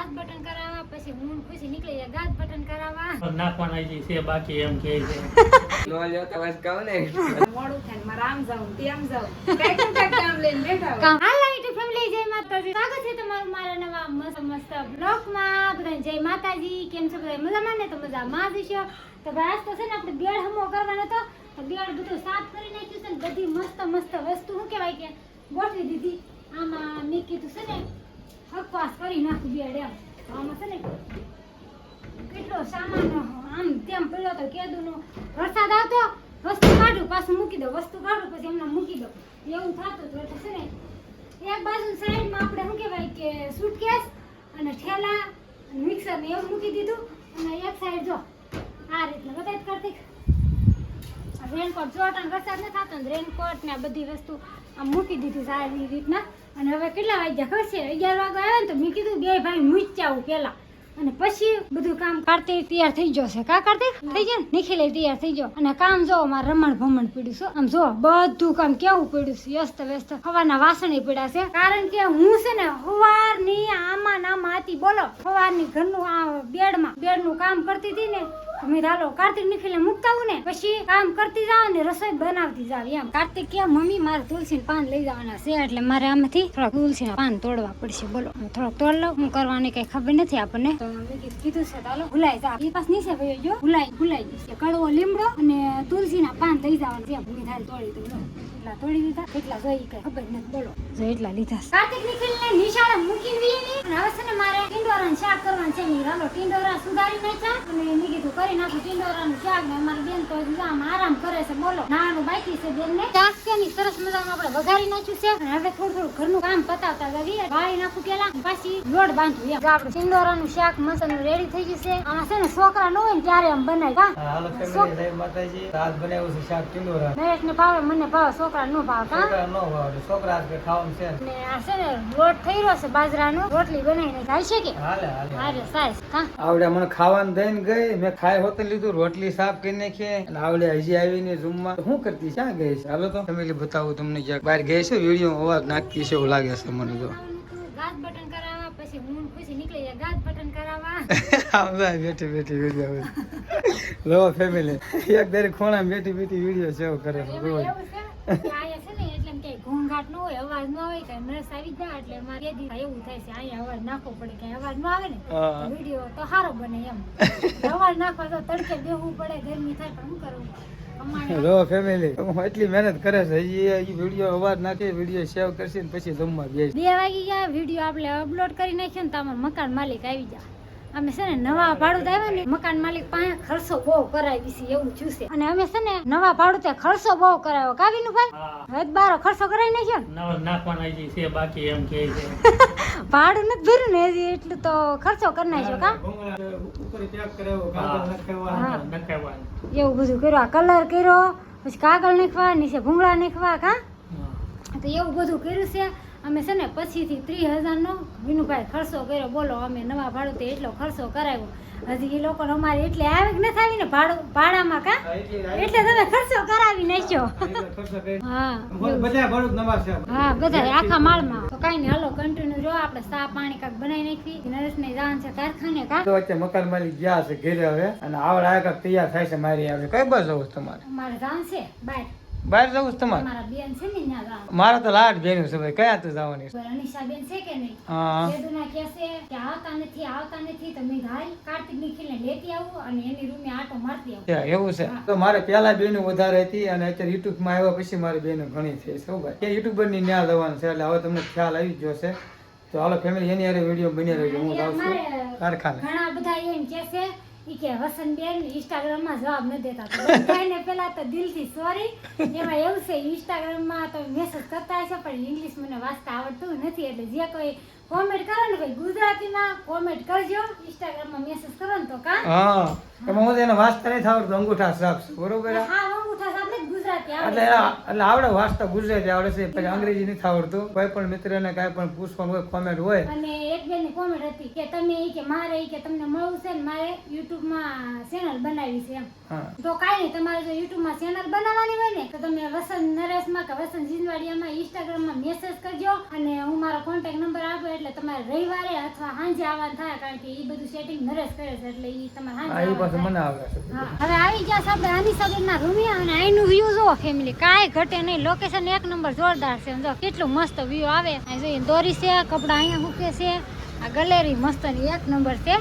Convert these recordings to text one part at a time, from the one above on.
ગાત button કરાવવા, પછી હું ખુશી નીકળી જાય ગાત બટન કરાવવા. નાખવાના છે બાકી એમ કે છે નો લ્યો તો બસ કહું ને મોડું થાય મારે આમ જાઉં તેમ જાઉં કઈક કામ લઈને બેઠા હોય. હાલ યુટ્યુબ ફેમિલી, જય માતાજી. સ્વાગત છે તમારું મારા નવા મસ્ત મસ્ત બ્લોગમાં. બધાને જય માતાજી. કેમ છો બધા? મજામાં ને? તો મજામાં જ છો. તો ભાઈ આજ તો છે ને આપણે બેડ હમો કરવાનો હતો, તો બેડ બધું સાફ કરી નાખ્યું છે ને બધી મસ્ત મસ્ત વસ્તુ શું કહેવાય કે ગોઠવી દીધી. આમાં મેં કીધું છે ને હકવાસ કરી નાખું બેડ એમ. આમાં છે ને કેટલો સામાન આમ તેમ પડ્યો તો કેદુનો વરસાદ આવતો, વસ્તુ કાઢું પાછું મૂકી દઉં, વસ્તુ કાઢું પછી એમને મૂકી દઉં, એવું થતું હતું. એટલે છે ને એક બાજુ સાઈડમાં આપણે શું કહેવાય કે સુટકેસ અને ઠેલા અને મિક્સર ને એવું મૂકી દીધું, અને એક સાઈડ જો આ રીતના બધા જ કરતી રેનકોટ ચોટન વરસાદ ન થતો ને રેનકોટ ને આ બધી વસ્તુ આમ મૂકી દીધી સારી રીતના. અને હવે કેટલા વાગ્યા ખબર છે? 11 વાગે આવ્યા ને તો મેં કીધું બે ભાઈ મૂકી આવું પેલા, અને પછી બધું કામ કાર્તિક તૈયાર થઈ જશે. કા કાર્તિક થઈ જાય ને? નિખિલે તૈયાર થઈ ગયો. અને કામ જો મારે રમણ ભમણ પડ્યું છે. આમ જો બધું કામ કેવું પડ્યું છે, વ્યસ્ત વ્યસ્ત. સવારના વાસણ પડ્યા છે, કારણ કે હું છે ને સવારની આમાં નામાં હતી. બોલો, સવારની ઘરનું આ બેડનું કામ કરતી હતી ને, મેં હાલો કાર્તિક નિખિલને મૂકતા આવું ને પછી કામ કરતી જાવ ને રસોઈ બનાવતી જાવ એમ. કાર્તિક કે મમ્મી મારે તુલસીના પાન લઈ જવાના છે, એટલે મારે આમાંથી થોડાક તુલસીના પાન તોડવા પડશે. બોલો, થોડોક તોડ લઉં. હું કરવાની કઈ ખબર નથી આપણને, તો મેં કીધું છે ચાલો ભૂલાઈ જા. એ પાસ નીચે ભાઈ જો ભૂલાઈ જશે. કડવો લીમડો અને તુલસીના પાન લઈ જવાના છે. ભૂમિ થાય તોડી દઉં. એટલા તોડી દીધા, એટલા જોઈ કઈ ખબર નથી. બોલો, જો એટલા લીધા. કાર્તિક નિખિલને નિશાળે મૂકી વીની અને હવે છે ને મારે ટીંડોરાનું શાક કરવાનું છે. મેં હાલો ટીંડોરા સુધારી નાખ્યા અને મેં કીધું કરી નાખું ટીંડોરાનું શાક ને. અમારી બેન તો આમ આરામ કરે છે. બોલો, નાનું બાકી છે બેન ને. શાક છે ની સરસ મજાનું આપણે વઘારી નાખ્યું છે, અને હવે થોડું ઘરનું કામ પતાવતા જઈએ. વાળી નાખું પેલા, પાછી લોટ બાંધું એમ. આપણે ટીંડોરાનું શાક મસ્ત રેડી થઈ ગયું છે. આમાં છે ને છોકરા ન હોય ને ત્યારે આમ બનાવી. હાલો ફેમિલી, જય માતાજી. રાત બનાવ્યું છે શાક ટીંડોરા. નરેશ ને ભાવે, મને ભાવે, છોકરા નો ભાવે. છોકરા નો ભાવે, છોકરા આજ ખાવાનું છે. ને આ છે ને લોટ થઈ રહ્યો છે બાજરાનો, રોટલી બનાવીને ખાઈ છે કે હાલે હારે સાઈઝ કા આવડે મને ખાવાનું દઈને ગઈ. મેં ખાઈ હોત લીધું, રોટલી સાફ કરી નાખી. અને આવડે હજી આવીને રૂમમાં શું કરતી ક્યાં ગઈ છે? હાલો તો ફેમિલી બતાવું તમને. ક્યાંક બહાર ગઈ છે, વિડીયો અવાજ નાખતી છે એવું લાગે છે મને. તો ગાત બટન કરાવવા, પછી હું ખુશી નીકળી જાય ગાત બટન કરાવવા. બેઠી વિડીયો લો ફેમિલી, એક દરેક ખૂણા બેઠી વિડીયો સેવ કરે છે. એમાં એવું છે કે આયા છે ને એટલે એમ કે ઘોંઘાટ ન હોય, અવાજ ન આવે, કે નસ આવી જાય એટલે મારે એ દિવસ એવું થાય છે અહીંયા અવાજ નાખવો પડે, કે અવાજ ન આવે ને વિડીયો તો સારો બને એમ. અવાજ નાખવા તો તડકે બેહવું પડે, ગરમી થાય, પણ શું કરવું? લો ફેમિલી એટલી મહેનત કરે છે. હજી વિડીયો અવાજ નાખે, વિડીયો સેવ કરશે ને પછી જમવા બેસી. 2 વાગી ગયા, વિડીયો આપણે અપલોડ કરી નાખ્યો ને તો અમારું મકાન માલિક આવી જાય. અમે છે ને નવા ભાડું આવ્યા ને, મકાન માલિક પાસે ખર્ચો બહુ કરાવી છે એવું થયું છે. અને અમે છે ને નવા ભાડું ત્યાં ખર્ચો બહુ કરાવ્યો. કાવીનું ભાઈ હવે બારો ખર્ચો કરાવી નાખ્યો ને. નાખવાના છે બાકી એમ કે છે ભાડું નથી ભર્યું ને હજી, એટલું તો ખર્ચો કરી નાખ્યો. કા એવું બધું કર્યું, આ કલર કર્યો, પછી કાગળ નાખવા, નીચે ભૂંગળા નાખવા. કા તો એવું બધું કર્યું છે. અમે છે ને પછીથી 30,000 નો વિનુભાઈ ખર્ચો કર્યો. બોલો, અમે નવા ભાડું તે એટલો ખર્ચો કરાવ્યો. હજી એ લોકો અમારે એટલે આવે કે નથી આવી ને ભાડામાં. કા એટલે તમે ખર્ચો કરાવી નાખ્યો. હા બધા આખા માળમાં. તો કઈ નહીં, હાલો કન્ટિન્યુ જો. આપણે ચા પાણી કાંક બનાવી નાખી. નરેશ ને જવાનું છે કારખાને. કા તો અત્યારે મકાન માલિક ગયા છે ઘરે હવે, અને આવડે આ કાંક તૈયાર થાય છે. મારી આવે કઈ બસ જવું છે તમારે? અમારે જવાનું છે બહાર જવું છે તમારે? મારા બેન છે ને ત્યાં જવાનું. મારે તો લાટ બેનું છે ભાઈ, કયા તું જવાની છે? અનિશા બેન છે કે નહીં? હા વેદુના કહે છે કે આવતા નથી તો મેં ધારી કાર્તિક નિખિલને લેતી આવું અને એની રૂમે આટો મારતી આવું. એવું છે. તો મારે પેલા બેનું વધારે હતી, અને અત્યારે યુટ્યુબ માં આવ્યા પછી મારી બેનું ઘણી થઈ છે ભાઈ. કે યુટ્યુબર ની ન્યા જવાનું છે, એટલે હવે તમને ખ્યાલ આવી ગયો છે. તો હાલો ફેમિલી, એની હારે વિડીયો બની રહેજો. હું જાઉં છું કારખાને. ઘણા બધા એમ કહે છે કે વસંતબેન ઇન્સ્ટાગ્રામ માં જવાબ ન દેતા. તો બધાને પેલા તો દિલથી સોરી. એમાં એવું છે, ઇન્સ્ટાગ્રામ માં તો મેસેજ કરતા હશે, પણ ઇંગ્લિશ મને વાંચતા આવડતું નથી. એટલે જે કોઈ કોમેન્ટ કરો ને ભાઈ ગુજરાતીમાં કોમેન્ટ કરજો. ઇન્સ્ટાગ્રામ માં મેસેજ કરો ને તો કા હા એમાં હું એને વાંચતા નહીં આવડતું, અંગૂઠા સાફ છે બરોબર. હા અંગૂઠા સાહેબ ને ગુજરાતી ગુજરાતી એટલે એટલે આવડે વાંચતા ગુજરાતી આવડે છે, પછી અંગ્રેજી નથી આવડતું. કોઈ પણ મિત્રને કાંઈ પણ પૂછવાનું હોય, કોમેન્ટ હોય. અને એક બેન ની કોમેન્ટ હતી કે તમે કે મારે કે તમને મળવું છે ને મારે YouTube માં ચેનલ બનાવી છે એમ. હા તો કાંઈ નહીં, તમારે જો YouTube માં ચેનલ બનાવવાની હોય ને તો તમે વસંત નરેશમાં કે વસંત જીંદવાડિયામાં Instagram માં મેસેજ કરજો અને હું મારો કોન્ટેક્ટ નંબર આપું એટલે તમારે રવિવારે અથવા સાંજે આવવાનું થાય, કારણ કે એ બધું સેટિંગ નરેશ કરે છે એટલે એ તમારે હા એ પાછું સાંજે મને આવડે છે. હા, હવે આવી ગયા છે આપણે આનીસાબેનના રૂમિયા અને અહીંનું વ્યૂ જો ફેમિલી કાંઈ ઘટે નહીં. લોકેશન એક નંબર જોરદાર છે. જો કેટલું મસ્ત વ્યૂ આવે. અહીં જોઈએ દોરી છે, કપડાં અહીંયા મૂકે છે, આ ગેલેરી મસ્ત એક નંબર છે.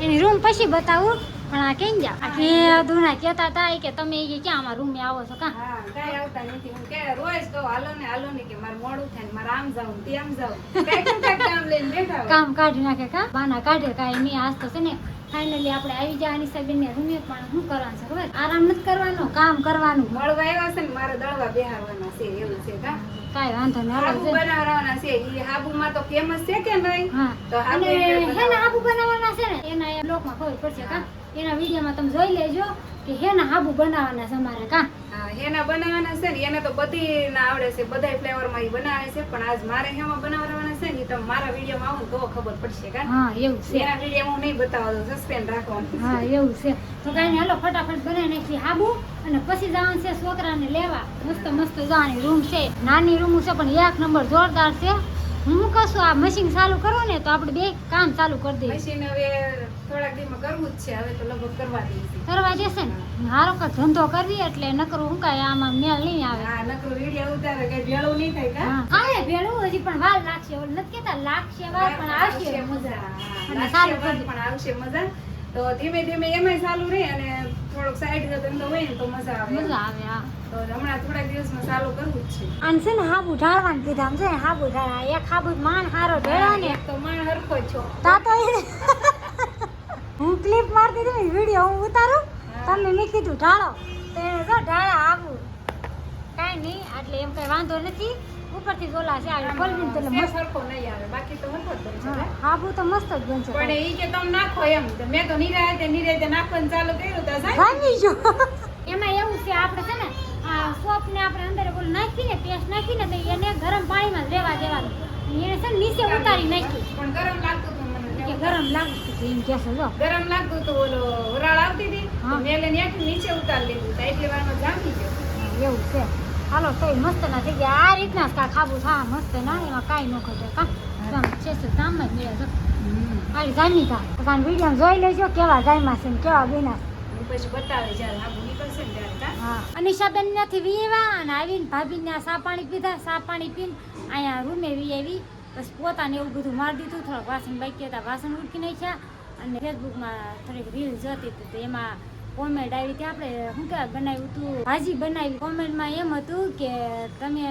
એની રૂમ પછી બતાવું પણ આ કેમ ગયા આ કે દુના કહેતા હતા કે તમે એ ક્યાં અમારા રૂમે આવો છો કા? હા કાંઈ આવતા નથી. હું કે રોજ તો હાલો ને કે મારે મોડું થાય ને મારે આમ જાઉં ને તેમ જાઉં. કાંઈક કામ લઈને બેઠા હોય. કામ કાઢી નાખે કા બાના કાઢે કાંઈ નહીં. આજ તો છે ને ફાઇનલી આપણે આવી જાય આનીસાબેન ને રૂમે. પણ શું કરવાનું છે ખબર? આરામ નથી કરવાનો, કામ કરવાનું. મળવા આવ્યા છે ને મારે દળવા બેહારવાના છે એવું છે કા? કાંઈ વાંધો નહીં. હાબુ બનાવવાના છે. ઈ હાબુમાં તો ફેમસ છે કે નહીં? હા તો હાબુ અને એટલે હેના હાબુ બનાવવાના છે ને એના એ બ્લોગમાં ખબર પડશે કા? એના વિડીયોમાં તમે જોઈ લેજો કે હેના હાબુ બનાવવાના છે અમારે કા? હા, હેના બનાવવાના છે ને એને તો બધી ના આવડે છે, બધાય ફ્લેવરમાં ઈ બનાવે છે. પણ આજ મારે હેમાં બનાવવાના છે ને ઈ તમે મારા વિડીયોમાં આવો ને તો ખબર પડશે કા? હા એવું છે. એના વિડીયો હું નહીં બતાવવા, સસ્પેન્સ રાખવાનું. હા એવું છે. તો કાંઈ નહીં, હાલો ફટાફટ બનાવી નાખી હાબુ અને પછી જવાનું છે છોકરાને લેવા. મસ્ત મસ્ત જવાની રૂમ છે, નાની રૂમ છે પણ એક નંબર જોરદાર છે. હું કશું આ મશીન ચાલુ કરું ને તો આપણે બે કામ ચાલુ કરી દઈએ. મશીન હવે થોડાક દીમાં કરવું જ છે, હવે તો લગભગ કરવા દઈએ. કરવા જશે ને હારો કઈ ધંધો કરવી એટલે નકરું હું કાંઈ આમાં મેળ નહીં આવે. હા, નકરું વિડીયો ઉતારે કઈ ભેળું નહીં થાય કા? હા આવે ભેળું હજી પણ વાર લાગશે. ઓલું નથી કહેતા લાગશે વાર પણ આવશે મજા. અને હા, સારું લાગશે કરી. પણ આવશે મજા. તો ધીમે ધીમે એમાંય ચાલુ રહે અને થોડોક સાઈડ ધંધો હોય ને તો મજા આવે. મજા આવે. હા તો હમણાં થોડાક દિવસમાં ચાલુ કરવું જ છે. આમ છે ને હાબુ ઢાળવાનું કીધા. આમ છે ને હાબુ ઢાળા એક હાબુ માન હારો ઢેળા ને એક તો માણ હરખો છો. તા તો હું ક્લિપ મારતી હતી વિડીયો હું ઉતારું તમે મેં કીધું ઢાળો તો એને જો ઢાળા આવું કાંઈ નહીં. એટલે એમ કઈ વાંધો નથી. ઉપરથી ગોલા છે આવી ખોલવી તો સેફ મસ્ત. હરખો નહીં આવે, બાકી તો હરખો જ બનશે હા, કા? હાબુ તો મસ્ત જ બનશે. પણ ઈ કે તમે નાખો એમ તો મેં તો નિરાયતે નાખવાનું ચાલુ કર્યું તો સાહેબ ભાંગી જો. એમાં એવું છે આપણે છે ને આ સોપ ને આપણે અંદર બોલ નાખીને પેસ્ટ નાખીને તો એને ગરમ પાણીમાં જ રહેવા દેવાનું. એને છે ને નીચે ઉતારી નાખ્યું પણ ગરમ લાગતું હતું મને. કે ગરમ લાગતું હતું એમ કહેશે જો. ગરમ લાગતું હતું, ઓલો વરાળ આવતી હતી તો હા. મેં લઈને એકથી નીચે ઉતારી લીધું તો એટલી વારમાં જામી ગયો. એવું છે. હાલો તો મસ્ત ના થઈ ગયા. આ રીતના જ કા ખાવું થા મસ્ત ના એમાં કાંઈ ન ખોટે કા કામ છે કામ જ મળે છે. હાલી જામી તા તો વિડીયો જોઈ લેજો કેવા જાયમાં છે ને કેવા બીના. હું પછી બતાવે જ્યારે હાબુ નીકળશે ને ત્યારે કા? હા અનિશાબેન ત્યાંથી વીવા અને આવીને ભાભીને સા પાણી પીધા. સા પાણી પીને અહીંયા રૂમે વી આવી. બસ પોતાને એવું બધું મારી દીધું. થોડાક વાસણ બાકી હતા વાસણ ઉટકી નાખ્યા અને ફેસબુકમાં થોડીક રીલ જોતી હતી તો એમાં કોમેન્ટ આવી હતી આપણે શું કહેવાય બનાવ્યું હતું ભાજી બનાવી. કોમેન્ટમાં એમ હતું કે તમે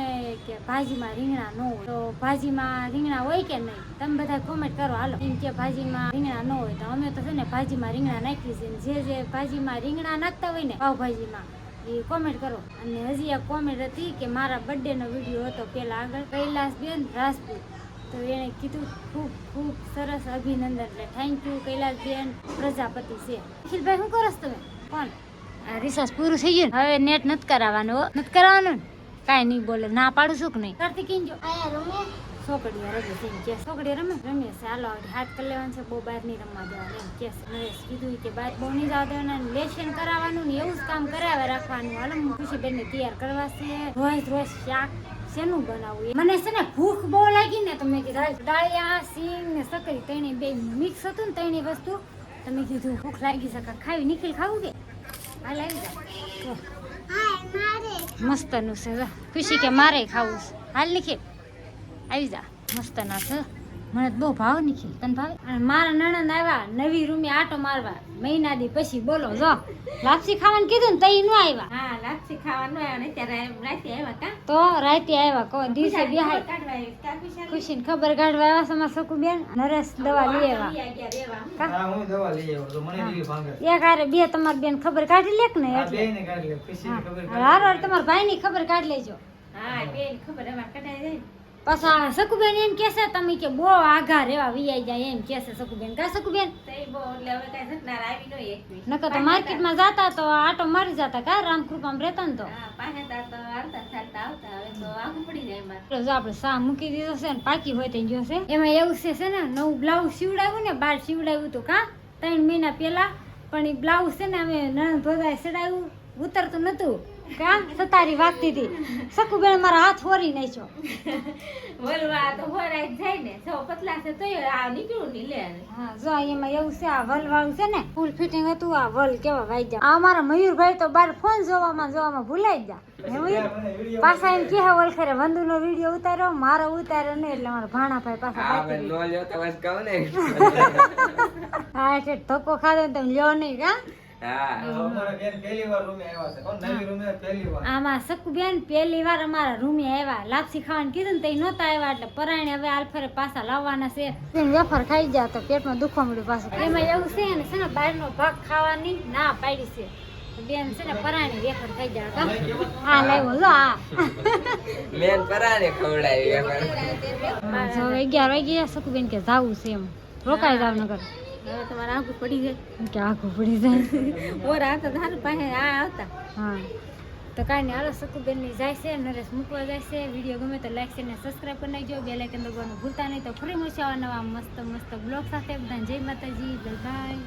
કે ભાજીમાં રીંગણા ન હોય તો ભાજીમાં રીંગણા હોય કે નહીં તમે બધા કોમેન્ટ કરો હાલો. એમ કે ભાજીમાં રીંગણા ન હોય તો અમે તો છે ને ભાજીમાં રીંગણા નાખી છે. જે ભાજીમાં રીંગણા નાખતા હોય ને પાવભાજીમાં એ કોમેન્ટ કરો. અને હજી એક કોમેન્ટ હતી કે મારા બર્થડેનો વિડીયો હતો પેલા આગળ કૈલાસબેન રાજપૂત તો એણે કીધું ખૂબ ખૂબ સરસ અભિનંદન. એટલે થેન્ક યુ કૈલાસબેન પ્રજાપતિ છે. નિખિલભાઈ શું કરો છો તમે? કોણ રિસર્ચ પૂરું થઈ ગયું હવે નેટ નથી કરાવવાનું હો. નથી કરાવવાનું ને કાંઈ નહીં બોલે ના પાડું છું કે નહીં કરતી કીન જો આયા રમે છોકડીઓ રમે છે એમ કે છોકડીઓ રમે છે હાલો હાથ કરી લેવાનું છે બહુ બહાર નહીં રમવા દેવાનું એમ કે નરેશ કીધું કે બહાર બહુ નહીં જવા દેવાના લેશન કરાવવાનું ને એવું જ કામ કરાવે રાખવાનું. હાલો હું ખુશીબેનને તૈયાર કરવા છે. રોજ રોજ શાક શેનું બનાવવું મને છે ને ભૂખ બહુ લાગી ને તો મેં કીધું ડાળિયા સિંગ ને સકરી ત્રણેય બે મિક્સ હતું ને ત્રણેય વસ્તુ તમે કીધું ભૂખ લાગી શકે ખાવી નિખિલ ખાવું કે હાલ આવી જા મસ્તનું છે જો. ખુશી કે મારે ખાવું છે હાલ નિખિલ આવી જા મસ્તના છે. મને તો બહુ ભાવ નિખિલ તને ભાવે. અને મારા નણંદ આવ્યા નવી રૂમે આટો મારવા મહિના દી પછી બોલો જો લાપસી ખાવાનું કીધું ને તઈ ન આવ્યા. હા, લાપસી ખાવાનું આવ્યા ને ત્યારે રાતે આવ્યા કા? તો રાતે આવ્યા કોઈ દિવસે બેહાય ખુશી ને ખબર કાઢવા આવ્યા છે મારા સકુ બેન. નરેશ દવા લઈ આવ્યા હા હું દવા લઈ આવ્યો તો મને બી ભાંગે. એક હારે બે તમારી બેન ખબર કાઢી લે કે ને આ એટલે બેયને કાઢી લે ખુશીને ખબર કાઢી લે. હારો તમારા ભાઈ ની ખબર કાઢી લેજો. હા, બેન ખબર અમાર કઢાઈ જાય. પાછા સકુબેન એમ કહેશે તમે કે બહુ આઘા રેવા વિયાઈ જાય એમ કહેશે સકુબેન. કા સકુબેન? નકર તો માર્કેટમાં જાતા તો આટો મારી જતા કા રામકૃપામાં રહેતા ને તો. જો આપણે સા મૂકી દીધો છે ને પાકી હોય તો જો છે એમાં એવું છે ને નવું બ્લાઉઝ સીવડાવ્યું ને બાર સીવડાવ્યું હતું કા 3 મહિના પહેલા. પણ એ બ્લાઉઝ છે ને અમે નણંદ ધોધાય સડાવ્યું ઉતરતું નતું કા સતારી વાગતી હતી. સકુબેન મારા હાથ હોરી નાખ્યો. હા જો એમાં એવું છે આ વલ વાળું છે ને ફૂલ ફિટિંગ હતું. આ વલ કેવા વાગ્યા. આ મારા મયુરભાઈ તો બાર ફોન જોવામાં ભૂલાઈ જ જા. પાછા એમ કે વલ ખરે વંદુ નો વિડીયો ઉતાર્યો મારો ઉતાર્યો નહીં એટલે મારા ભાણાભાઈ પાછા હા એટલે ધક્કો ખાધો ને તમે લ્યો નહીં કા. આમાં સકુબેન પહેલી વાર અમારા રૂમે આવ્યા. લાપસી ખાવાનું કીધું ને તો નહોતા આવ્યા એટલે પરાણે હવે આલફરે પાછા લાવવાના છે. વેફર ખાઈ ગયા તો પેટમાં દુખવા મળ્યું પાછું. એમાં એવું છે ને બહારનો ભાગ ખાવાની ના પાડી છે. બેન છે ને પરાણે વેફર ખાઈ ગયા. હા લાવ્યો જો આ મેન પરાણે ખવડાવી વેફર. 11 વાગ્યા સકુબેન કે જાવું છે એમ રોકાઈ જાવ નગર. હવે તમારે આખું પડી જાય કે આખું પડી જાય. ઓર આવતા તારું પાસે આવતા હા તો કાંઈ નહીં હાલો સકુબેન ની જાય છે નરેશ મૂકવા જાય છે. વિડીયો ગમે તો લાઈક શેર ને સબસ્ક્રાઈબ કરી નાખજો. બેલ આઇકન દબાવવાનું ભૂલતા નહીં. તો ફરી મળશે આવા નવા મસ્ત બ્લોગ સાથે. બધા જય માતાજી, બાય.